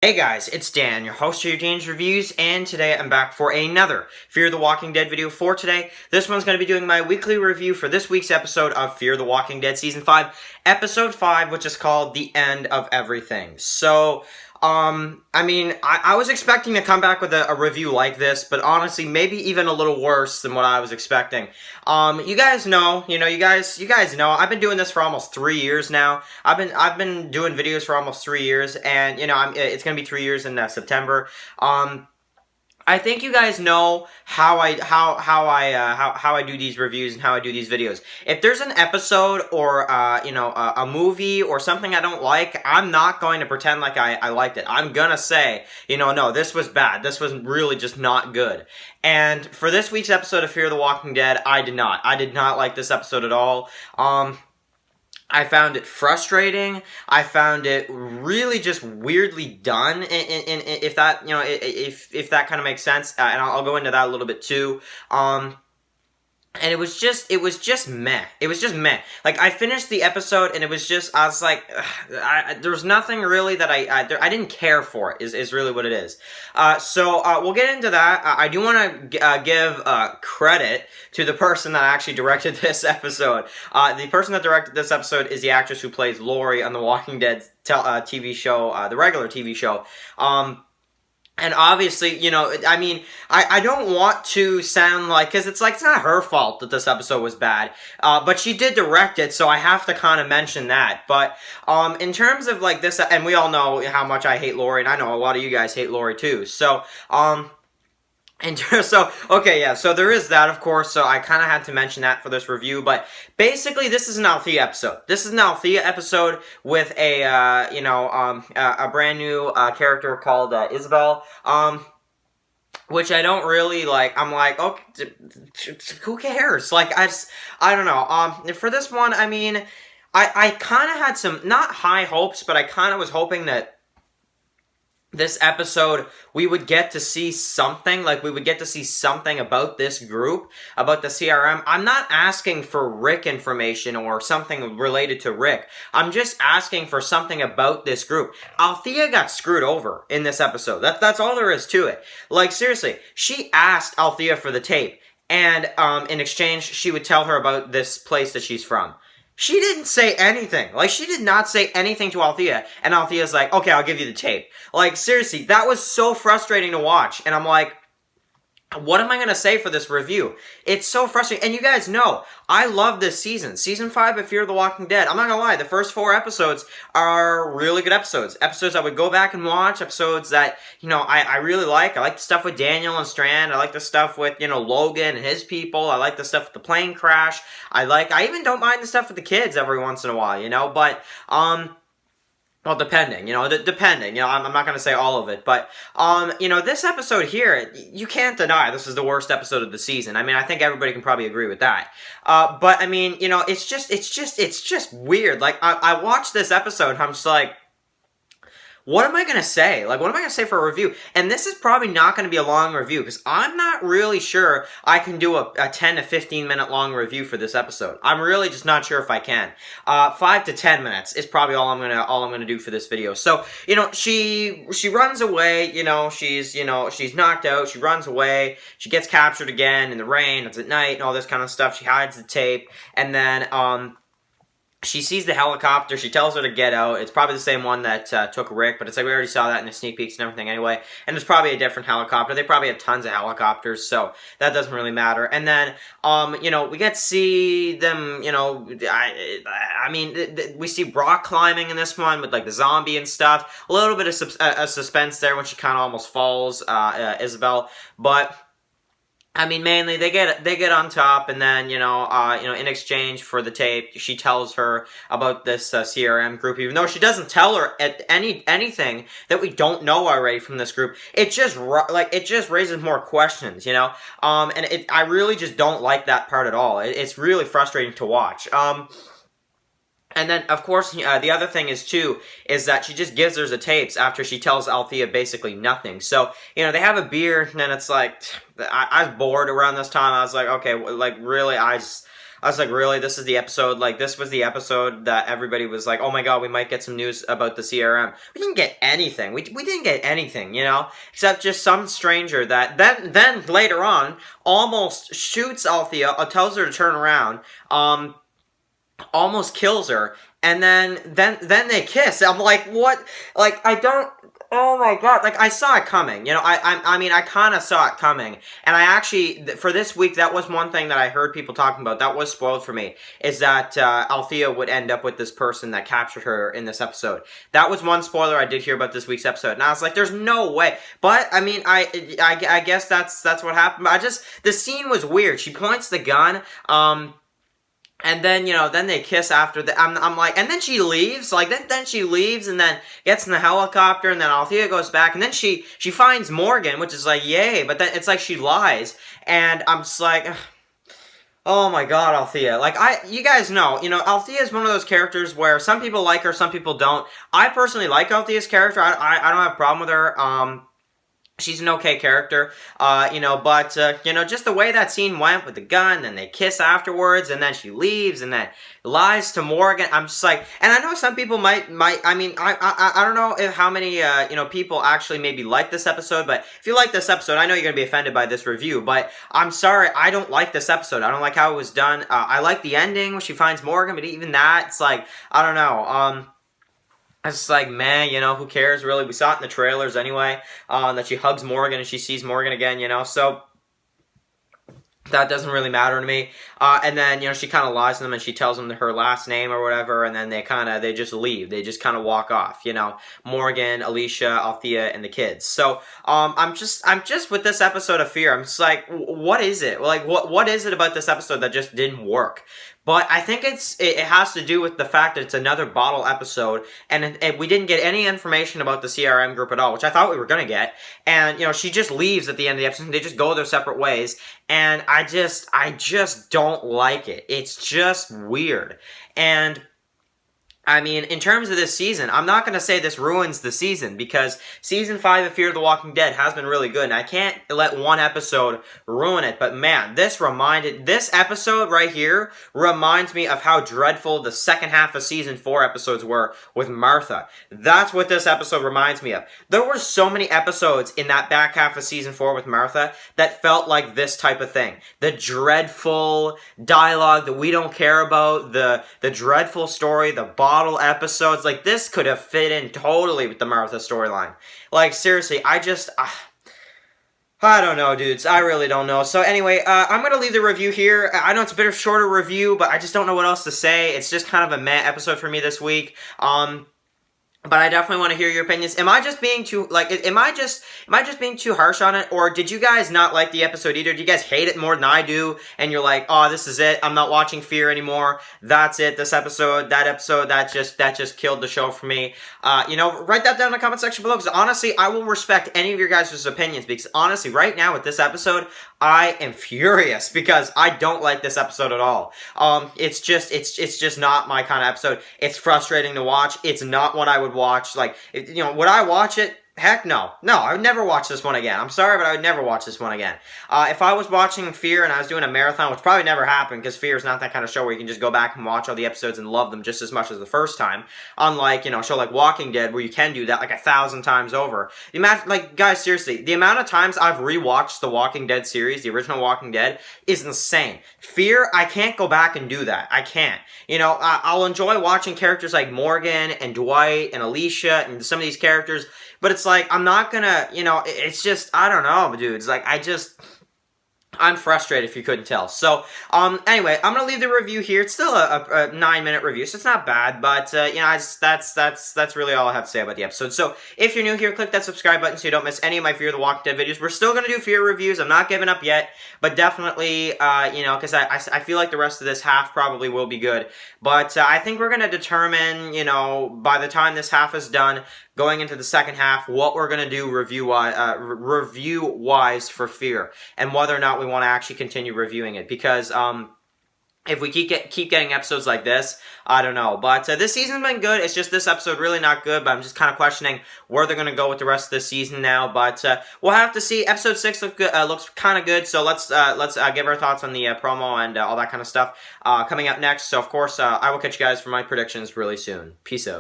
Hey guys, it's Dan, your host of your Dan's Reviews, and today I'm back for another Fear the Walking Dead video for today. This one's going to be doing my weekly review for this week's episode of Fear the Walking Dead Season 5, Episode 5, which is called The End of Everything. So, I was expecting to come back with a review like this, but honestly, maybe even a little worse than what I was expecting. You guys know, you guys know, I've been doing this for almost 3 years now. I've been doing videos for almost 3 years, and, it's gonna be 3 years in September. I think you guys know how I do these reviews and how I do these videos. If there's an episode or a movie or something I don't like, I'm not going to pretend like I liked it. I'm gonna say, no, this was bad. This was really just not good. And for this week's episode of Fear the Walking Dead, I did not. I did not like this episode at all. I found it frustrating. I found it really just weirdly done. If that if that kind of makes sense, and I'll go into that a little bit too. And it was just meh. It was just meh. Like, I finished the episode, and it was just, I was like, there was nothing really that I didn't care for it, is really what it is. So we'll get into that. I do want to give credit to the person that actually directed this episode. The person that directed this episode is the actress who plays Lori on the Walking Dead TV show, the regular TV show. And obviously, I don't want to sound like, because it's not her fault that this episode was bad, but she did direct it, so I have to kind of mention that. But in terms of like this, and we all know how much I hate Lori, and I know a lot of you guys hate Lori too. So so there is that, of course, so I kind of had to mention that for this review, but basically this is an Althea episode. This is an Althea episode with a brand new character called Isabel, which I don't really like. I'm like, okay, who cares? Like, I don't know. For this one, I mean, I kind of had some, not high hopes, but I kind of was hoping that this episode, we would get to see something, about this group, about the CRM. I'm not asking for Rick information or something related to Rick. I'm just asking for something about this group. Althea got screwed over in this episode. That's all there is to it. Like, seriously, she asked Althea for the tape, and in exchange, she would tell her about this place that she's from. She didn't say anything. Like, she did not say anything to Althea. And Althea's like, okay, I'll give you the tape. Like, seriously, that was so frustrating to watch. And I'm like, what am I going to say for this review? It's so frustrating. And you guys know, I love this season. Season 5 of Fear the Walking Dead. I'm not going to lie, the first 4 episodes are really good episodes. Episodes I would go back and watch. Episodes that, I really like. I like the stuff with Daniel and Strand. I like the stuff with, Logan and his people. I like the stuff with the plane crash. I even don't mind the stuff with the kids every once in a while, but, well, depending, depending, I'm not going to say all of it, but, this episode here, you can't deny this is the worst episode of the season. I mean, I think everybody can probably agree with that. But, I mean, it's just weird. Like, I watched this episode, and I'm just like, what am I going to say? Like, what am I going to say for a review? And this is probably not going to be a long review, because I'm not really sure I can do a 10 to 15 minute long review for this episode. I'm really just not sure if I can. 5 to 10 minutes is probably all I'm going to do for this video. So, she runs away, she's knocked out, she runs away, she gets captured again in the rain, it's at night, and all this kind of stuff. She hides the tape, and then, she sees the helicopter, she tells her to get out. It's probably the same one that took Rick, but it's like we already saw that in the sneak peeks and everything anyway. And it's probably a different helicopter. They probably have tons of helicopters, so that doesn't really matter. And then, we get to see them, we see rock climbing in this one with, like, the zombie and stuff. A little bit of suspense there when she kind of almost falls, Isabel. But I mean, mainly they get on top, and then in exchange for the tape, she tells her about this CRM group, even though she doesn't tell her anything that we don't know already from this group. It just raises more questions, and I really just don't like that part at all. It's really frustrating to watch. And then, of course, the other thing is that she just gives her the tapes after she tells Althea basically nothing. So, they have a beer, and then it's like, I was bored around this time. I was like, okay, like, really, I was like, really? This is the episode? Like, this was the episode that everybody was like, oh my god, we might get some news about the CRM. We didn't get anything. We didn't get anything, you know? Except just some stranger that then later on almost shoots Althea, tells her to turn around, almost kills her, and then they kiss. I'm like, what? Like, I don't. Oh my god! Like, I saw it coming. You know, I mean, I kind of saw it coming, and I actually, for this week, that was one thing that I heard people talking about. That was spoiled for me. Is that Althea would end up with this person that captured her in this episode? That was one spoiler I did hear about this week's episode, and I was like, "There's no way." But I mean, I guess that's what happened. The scene was weird. She points the gun. And then, you know, then they kiss after that. I'm like, and then she leaves, like, then she leaves and then gets in the helicopter, and then Althea goes back, and then she finds Morgan, which is like, yay, but then it's like she lies, and I'm just like, ugh. Oh my god, Althea. Like, you guys know, you know, Althea is one of those characters where some people like her, some people don't. I personally like Althea's character. I don't have a problem with her. She's an okay character, you know, but, you know, just the way that scene went with the gun, and they kiss afterwards, and then she leaves, and then lies to Morgan. I'm just like, and I know some people might, I mean, I don't know how many, you know, people actually maybe like this episode, but if you like this episode, I know you're going to be offended by this review, but I'm sorry, I don't like this episode. I don't like how it was done. I like the ending when she finds Morgan, but even that, it's like, I don't know, it's just like, man, you know, who cares, really? We saw it in the trailers anyway, that she hugs Morgan and she sees Morgan again, you know, so that doesn't really matter to me. And then, you know, she kind of lies to them and she tells them her last name or whatever, and then they just leave. They just kind of walk off, you know, Morgan, Alicia, Althea, and the kids. So, I'm just with this episode of Fear, I'm just like, what is it? Like, what is it about this episode that just didn't work? But I think it has to do with the fact that it's another bottle episode, and we didn't get any information about the CRM group at all, which I thought we were going to get. And, you know, she just leaves at the end of the episode, and they just go their separate ways, and I just don't like it. It's just weird. And I mean, in terms of this season, I'm not going to say this ruins the season, because Season 5 of Fear the Walking Dead has been really good, and I can't let one episode ruin it, but man, this episode right here reminds me of how dreadful the second half of Season 4 episodes were with Martha. That's what this episode reminds me of. There were so many episodes in that back half of Season 4 with Martha that felt like this type of thing. The dreadful dialogue that we don't care about, the dreadful story, the bottle episodes, like, this could have fit in totally with the Martha storyline. Like, seriously, I don't know, dudes. I really don't know. So anyway, I'm going to leave the review here. I know it's a bit of a shorter review, but I just don't know what else to say. It's just kind of a meh episode for me this week. But I definitely want to hear your opinions. Am I just being too, like, am I just being too harsh on it? Or did you guys not like the episode either? Do you guys hate it more than I do? And you're like, oh, this is it. I'm not watching Fear anymore. That's it. This episode, that just killed the show for me. You know, write that down in the comment section below, because honestly, I will respect any of your guys' opinions, because honestly, right now with this episode, I am furious because I don't like this episode at all. It's just not my kind of episode. It's frustrating to watch. It's not what I would watch. Like, you know, would I watch it? Heck no. No, I would never watch this one again. I'm sorry, but I would never watch this one again. If I was watching Fear and I was doing a marathon, which probably never happened, because Fear is not that kind of show where you can just go back and watch all the episodes and love them just as much as the first time. Unlike, you know, a show like Walking Dead, where you can do that like 1,000 times over. Like, guys, seriously, the amount of times I've rewatched the Walking Dead series, the original Walking Dead, is insane. Fear, I can't go back and do that. I can't. You know, I'll enjoy watching characters like Morgan and Dwight and Alicia and some of these characters, but it's like, I'm not gonna, you know, it's just, I don't know, dude. It's like, I'm frustrated if you couldn't tell. So, anyway, I'm going to leave the review here. It's still a 9-minute review, so it's not bad, but, you know, that's really all I have to say about the episode. So, if you're new here, click that subscribe button so you don't miss any of my Fear the Walking Dead videos. We're still going to do Fear reviews. I'm not giving up yet, but definitely, you know, because I feel like the rest of this half probably will be good. But, I think we're going to determine, you know, by the time this half is done, going into the second half, what we're going to do review-wise for Fear, and whether or not we want to actually continue reviewing it, because, if we keep getting episodes like this, I don't know. But this season's been good. It's just this episode really not good. But I'm just kind of questioning where they're going to go with the rest of the season now. But we'll have to see. Episode 6 looks kind of good. So let's give our thoughts on the promo and all that kind of stuff coming up next. So, of course, I will catch you guys for my predictions really soon. Peace out.